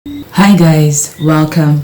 Hi guys, welcome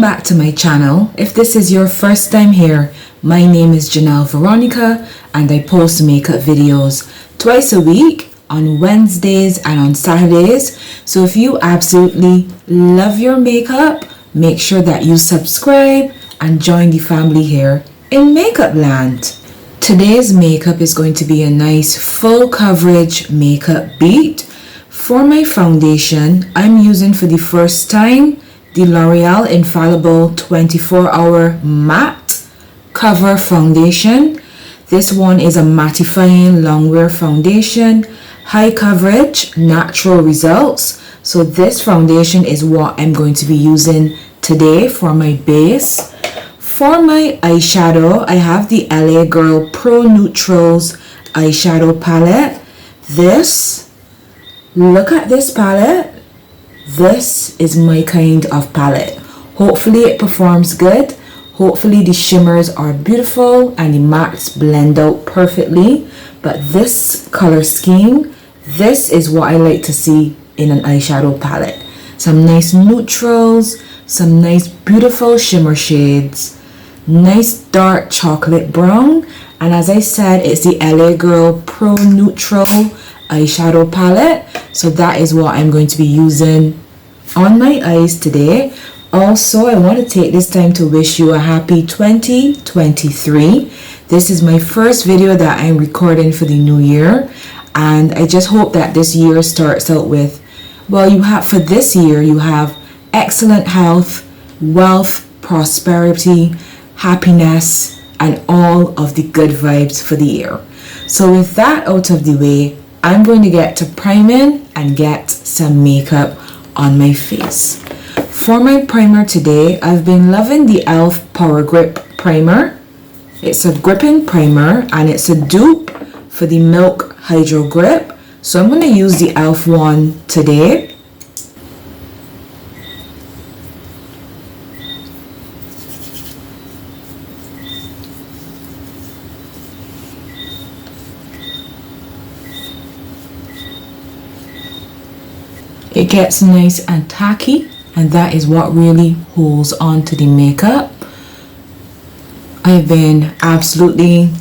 back to my channel. If this is your first time here, my name is Janelle Veronica and I post makeup videos twice a week on Wednesdays and on Saturdays. So if you absolutely love your makeup, make sure that you subscribe and join the family here in Makeup Land. Today's makeup is going to be a nice full coverage makeup beat. For my foundation, I'm using for the first time the L'Oreal Infallible 24-Hour Matte Cover Foundation. This one is a mattifying longwear foundation, high coverage, natural results. So this foundation is what I'm going to be using today for my base. For my eyeshadow, I have the LA Girl ProNeutrals eyeshadow palette. Look at this palette. This is my kind of palette. Hopefully it performs good. Hopefully the shimmers are beautiful and the mattes blend out perfectly. But this color scheme, this is what I like to see in an eyeshadow palette. Some nice neutrals, some nice beautiful shimmer shades, nice dark chocolate brown, and as I said, it's the LA Girl Pro Neutral eyeshadow palette. So that is what I'm going to be using on my eyes today. Also, I want to take this time to wish you a happy 2023. This is my first video that I'm recording for the new year, and I just hope that this year starts out with, well, for this year you have excellent health, wealth, prosperity, happiness, and all of the good vibes for the year. So with that out of the way, I'm going to get to priming and get some makeup on my face. For my primer today, I've been loving the e.l.f. Power Grip Primer. It's a gripping primer and it's a dupe for the Milk Hydro Grip. So I'm going to use the e.l.f. one today. It gets nice and tacky, and that is what really holds on to the makeup. I've been absolutely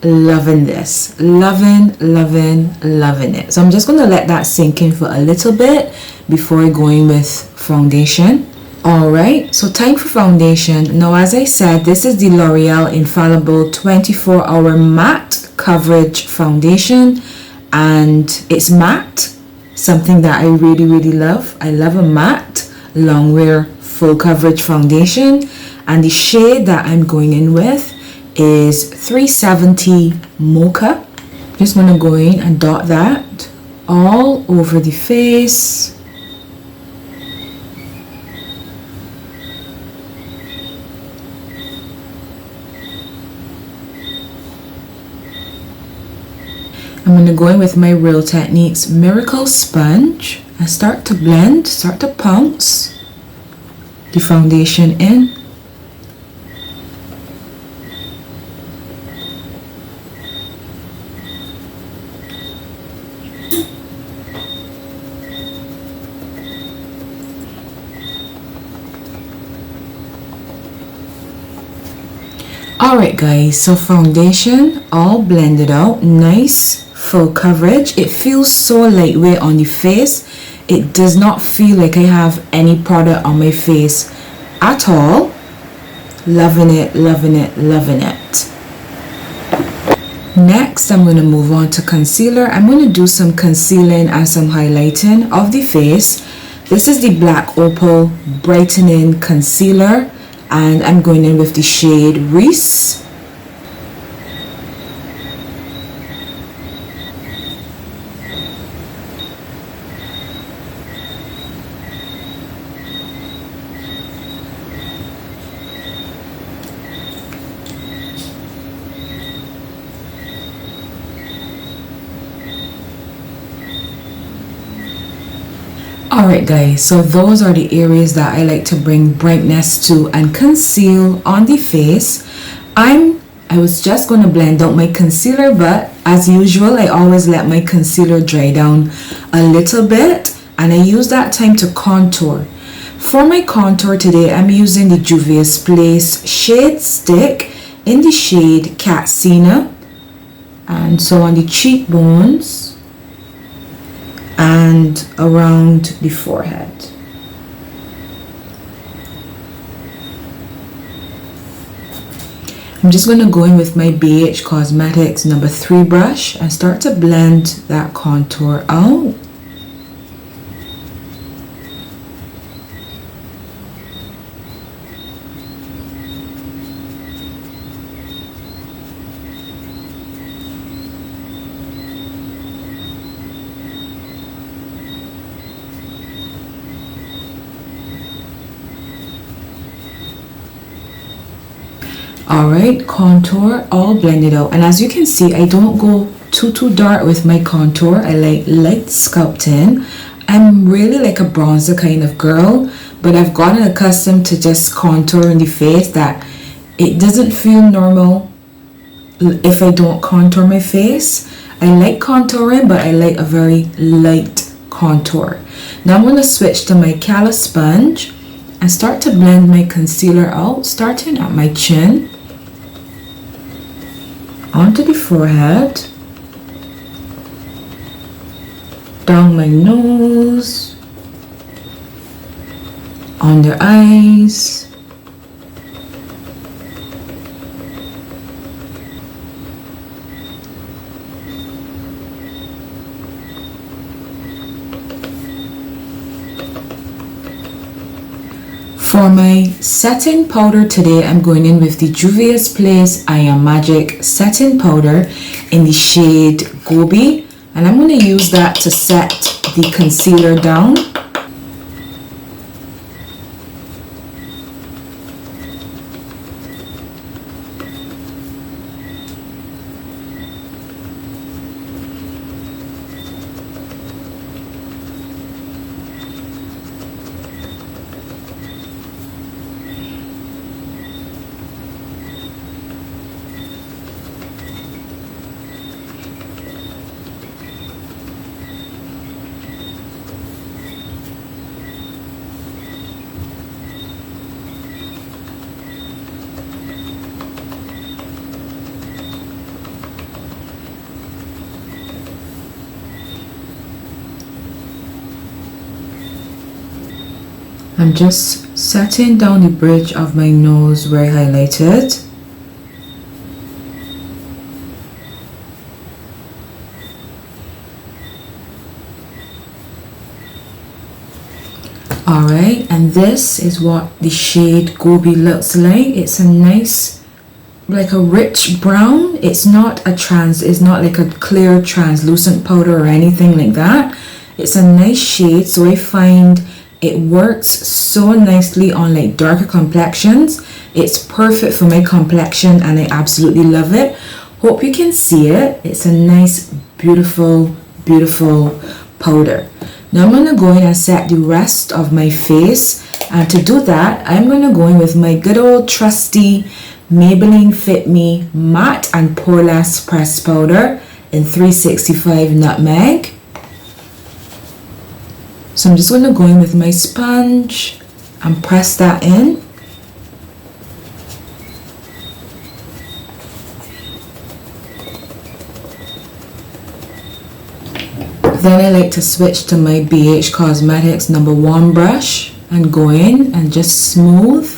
loving this. Loving it. So I'm just going to let that sink in for a little bit before going with foundation. Alright, so time for foundation. Now, as I said, this is the L'Oreal Infallible 24-Hour Matte Coverage Foundation, and it's matte. Something that I really love. I love a matte longwear full coverage foundation, and the shade that I'm going in with is 370 Mocha. Just going to go in and dot that all over the face. I'm going to go in with my Real Techniques Miracle Sponge and start to blend, start to pounce the foundation in. Alright guys, so foundation all blended out, nice full coverage. It feels so lightweight on the face. It does not feel like I have any product on my face at all. Loving it. Next, I'm going to move on to concealer. I'm going to do some concealing and some highlighting of the face. This is the Black Opal Brightening Concealer, and I'm going in with the shade Reese. Alright guys, so those are the areas that I like to bring brightness to and conceal on the face. I was just going to blend out my concealer, but as usual I always let my concealer dry down a little bit and I use that time to contour. For my contour today, I'm using the Juvia's Place Shade Stick in the shade Katsina, and so on the cheekbones and around the forehead. I'm just going to go in with my BH Cosmetics number 3 brush and start to blend that contour out. Alright, contour all blended out, and as you can see, I don't go too dark with my contour. I like light sculpting. I'm really like a bronzer kind of girl, but I've gotten accustomed to just contouring the face that it doesn't feel normal if I don't contour my face. I like contouring, but I like a very light contour. Now I'm going to switch to my Calo sponge and start to blend my concealer out, starting at my chin, onto the forehead, down my nose, under eyes, for my setting powder today, I'm going in with the Juvia's Place I Am Magic setting powder in the shade Gobi, and I'm going to use that to set the concealer down. I'm just setting down the bridge of my nose where I highlighted. Alright, and this is what the shade Gobi looks like. It's a nice, like a rich brown. It's not like a clear translucent powder or anything like that. It's a nice shade, so I find it works so nicely on like darker complexions. It's perfect for my complexion and I absolutely love it. Hope you can see it. It's a nice, beautiful powder. Now I'm going to go in and set the rest of my face, and to do that I'm going to go in with my good old trusty Maybelline Fit Me Matte and Poreless Pressed Powder in 365 Nutmeg. So I'm just going to go in with my sponge and press that in. Then I like to switch to my BH Cosmetics number 1 brush and go in and just smooth.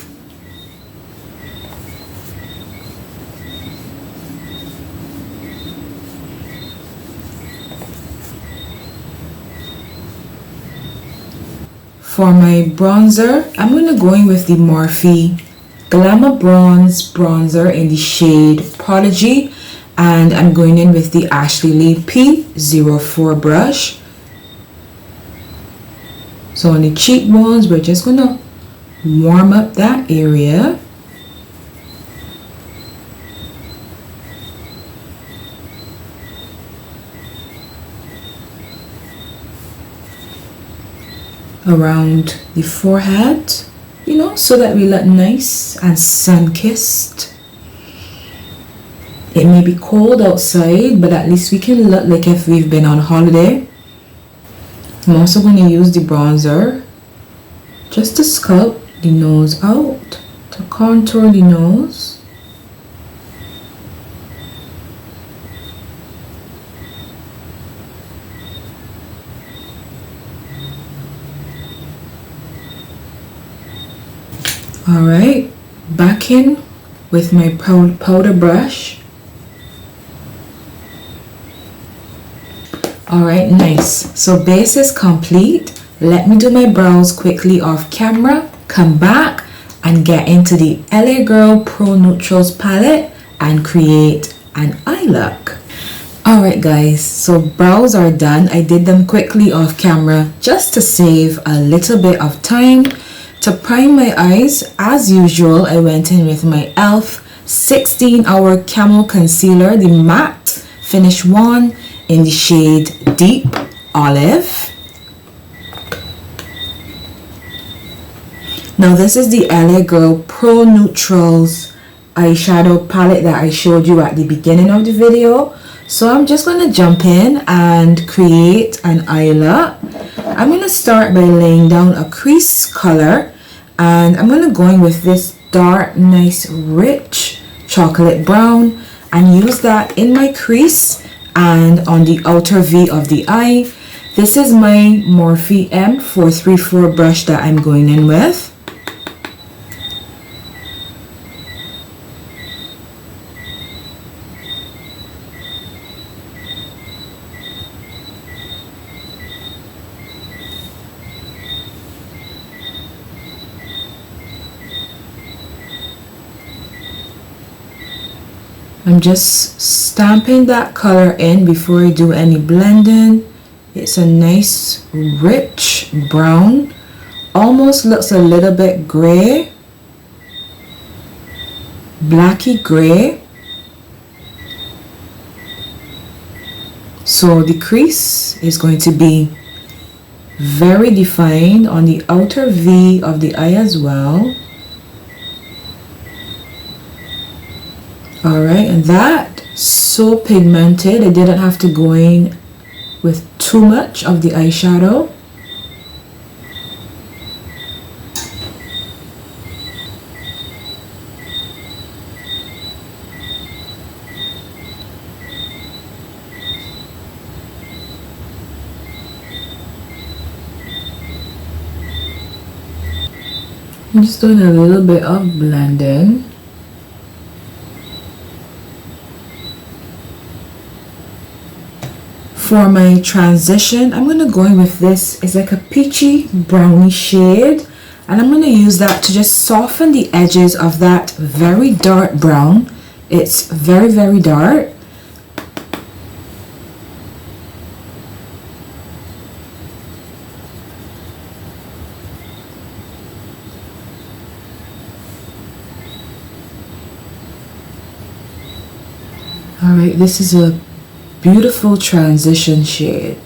For my bronzer, I'm going to go in with the Morphe Glamabronze bronzer in the shade Prodigy, and I'm going in with the Ashley Lee P04 brush. So on the cheekbones, we're just going to warm up that area. Around the forehead, you know, so that we look nice and sun-kissed. It may be cold outside, but at least we can look like if we've been on holiday. I'm also going to use the bronzer just to sculpt the nose out, to contour the nose. Alright, back in with my powder brush. Alright, nice. So base is complete. Let me do my brows quickly off camera, come back and get into the LA Girl Pro Neutrals palette and create an eye look. Alright guys, so brows are done. I did them quickly off camera just to save a little bit of time. To prime my eyes, as usual, I went in with my e.l.f. 16-hour Camo Concealer, the matte finish one in the shade Deep Olive. Now this is the LA Girl Pro Neutrals eyeshadow palette that I showed you at the beginning of the video. So I'm just going to jump in and create an eye look. I'm going to start by laying down a crease color, and I'm going to go in with this dark, nice, rich chocolate brown and use that in my crease and on the outer V of the eye. This is my Morphe M434 brush that I'm going in with. I'm just stamping that color in before I do any blending. It's a nice rich brown, almost looks a little bit gray, blacky gray. So the crease is going to be very defined on the outer V of the eye as well. Alright, and that so pigmented, I didn't have to go in with too much of the eyeshadow. I'm just doing a little bit of blending. For my transition, I'm going to go in with this. It's like a peachy brownie shade, and I'm going to use that to just soften the edges of that very dark brown. It's very, very dark. Alright, this is a beautiful transition shade.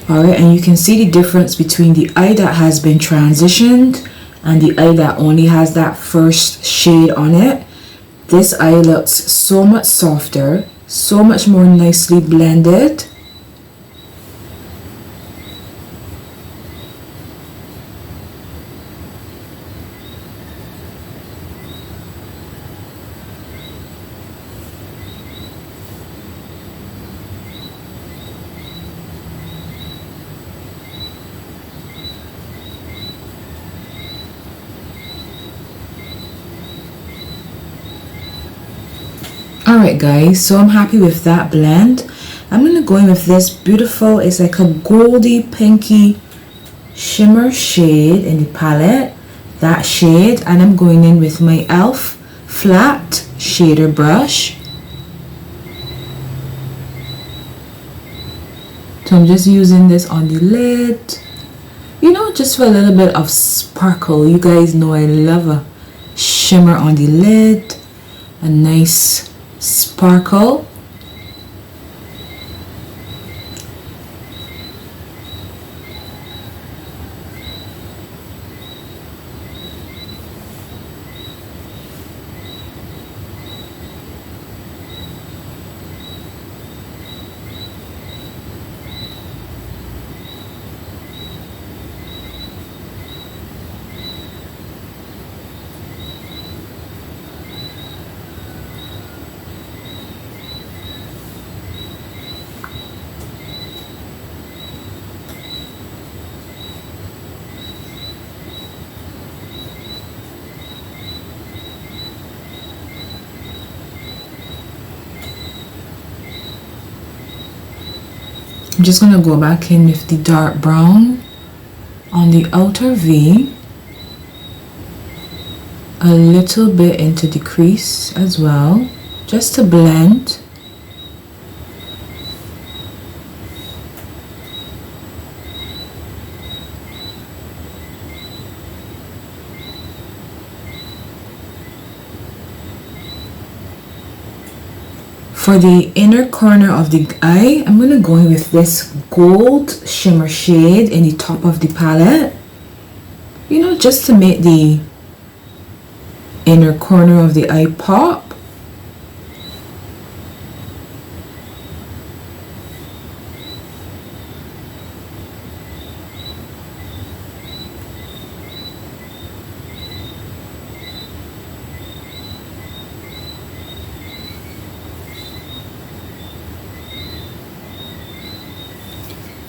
Alright, and you can see the difference between the eye that has been transitioned and the eye that only has that first shade on it. This eye looks so much softer, so much more nicely blended. Alright guys, so I'm happy with that blend. I'm going to go in with this beautiful, it's like a goldy pinky shimmer shade in the palette. That shade, and I'm going in with my e.l.f. flat shader brush. So I'm just using this on the lid, you know, just for a little bit of sparkle. You guys know I love a shimmer on the lid, a nice sparkle. I'm just going to go back in with the dark brown on the outer V, a little bit into the crease as well, just to blend. For the inner corner of the eye, I'm going to go in with this gold shimmer shade in the top of the palette. You know, just to make the inner corner of the eye pop.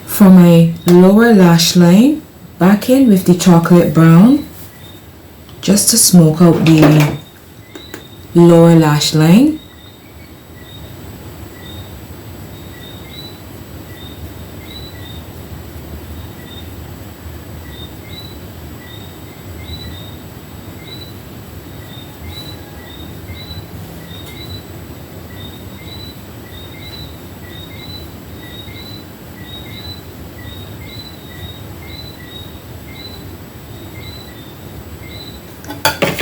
For my lower lash line, back in with the chocolate brown, just to smoke out the lower lash line.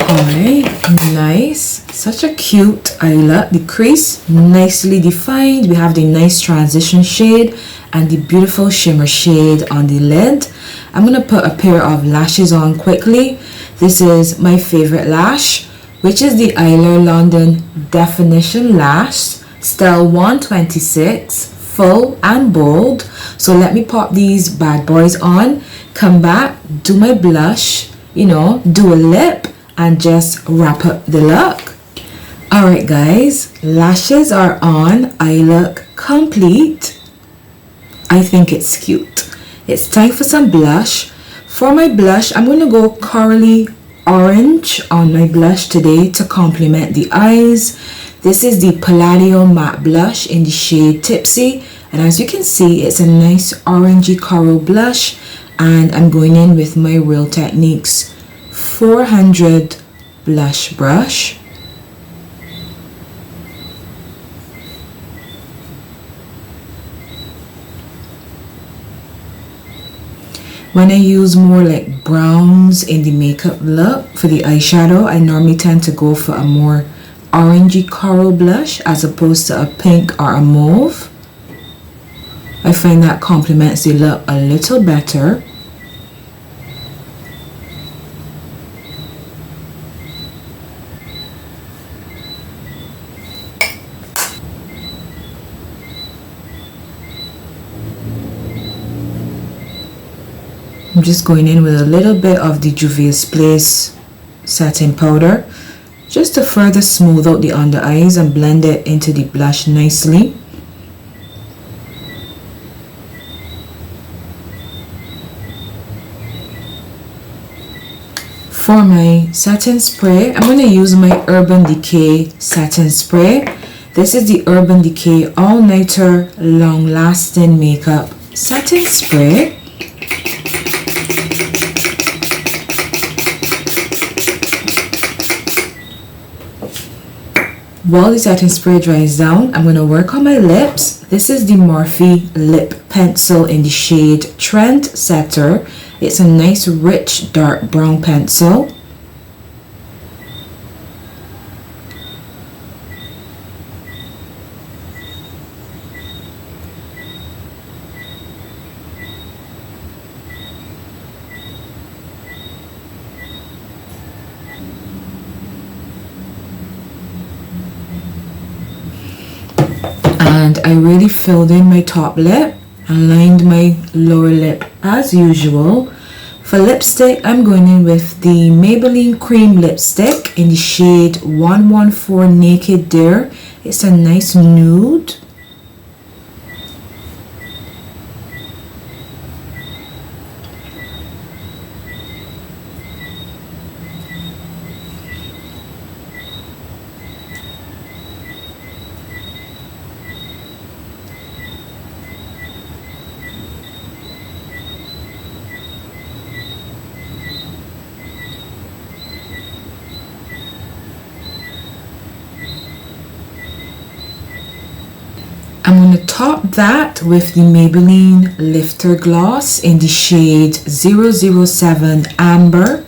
Alright, nice. Such a cute eye look. The crease nicely defined. We have the nice transition shade and the beautiful shimmer shade on the lid. I'm going to put a pair of lashes on quickly. This is my favorite lash, which is the Eylure London Definition Lash, style 126, full and bold. So let me pop these bad boys on, come back, do my blush, you know, do a lip, and just wrap up the look. Alright guys, lashes are on, eye look complete. I think it's cute. It's time for some blush. For my blush, I'm going to go corally orange on my blush today to complement the eyes. This is the Palladio matte blush in the shade Tipsy, and as you can see, it's a nice orangey coral blush, and I'm going in with my Real Techniques 400 blush brush. When I use more like browns in the makeup look for the eyeshadow, I normally tend to go for a more orangey coral blush as opposed to a pink or a mauve. I find that complements the look a little better. I'm just going in with a little bit of the Juvia Place setting powder just to further smooth out the under eyes and blend it into the blush nicely. For my setting spray, I'm going to use my Urban Decay setting spray. This is the Urban Decay All Nighter Long Lasting Makeup Setting Spray. While the setting spray dries down, I'm going to work on my lips. This is the Morphe lip pencil in the shade Trendsetter. It's a nice rich dark brown pencil. And I really filled in my top lip and lined my lower lip as usual. For lipstick, I'm going in with the Maybelline cream lipstick in the shade 114 Naked Dare. It's a nice nude. with the Maybelline Lifter Gloss in the shade 007 Amber.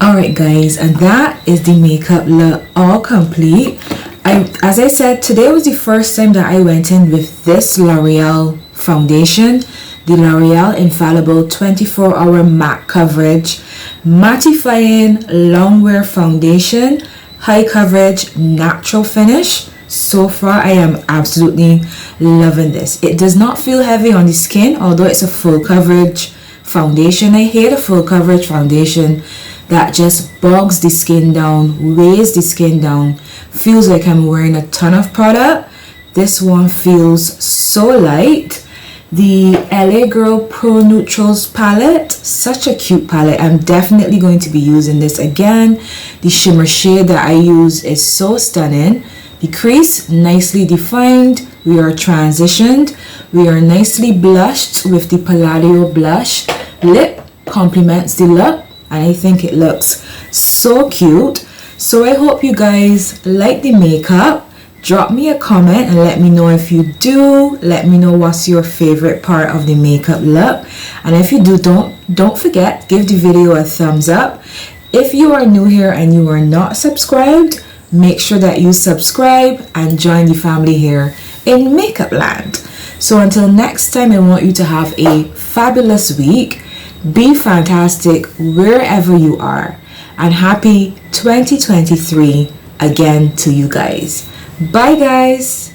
Alright guys, and that is the makeup look all complete. As I said, today was the first time that I went in with this L'Oreal foundation, the L'Oreal Infallible 24-hour matte coverage mattifying long wear foundation, high coverage natural finish. So far I am absolutely loving this. It does not feel heavy on the skin, although it's a full coverage foundation. I hate a full coverage foundation that just bogs the skin down, weighs the skin down, feels like I'm wearing a ton of product. This one feels so light. The LA Girl ProNeutrals palette, such a cute palette. I'm definitely going to be using this again. The shimmer shade that I use is so stunning. The crease nicely defined. We are transitioned. We are nicely blushed with the Palladio blush. Lip complements the look, and I think it looks so cute. So I hope you guys like the makeup. Drop me a comment and let me know if you do. Let me know what's your favorite part of the makeup look, and if you do, don't forget, give the video a thumbs up. If you are new here and you are not subscribed, make sure that you subscribe and join the family here in Makeup Land. So until next time, I want you to have a fabulous week. Be fantastic wherever you are, and happy 2023 again to you guys. Bye guys.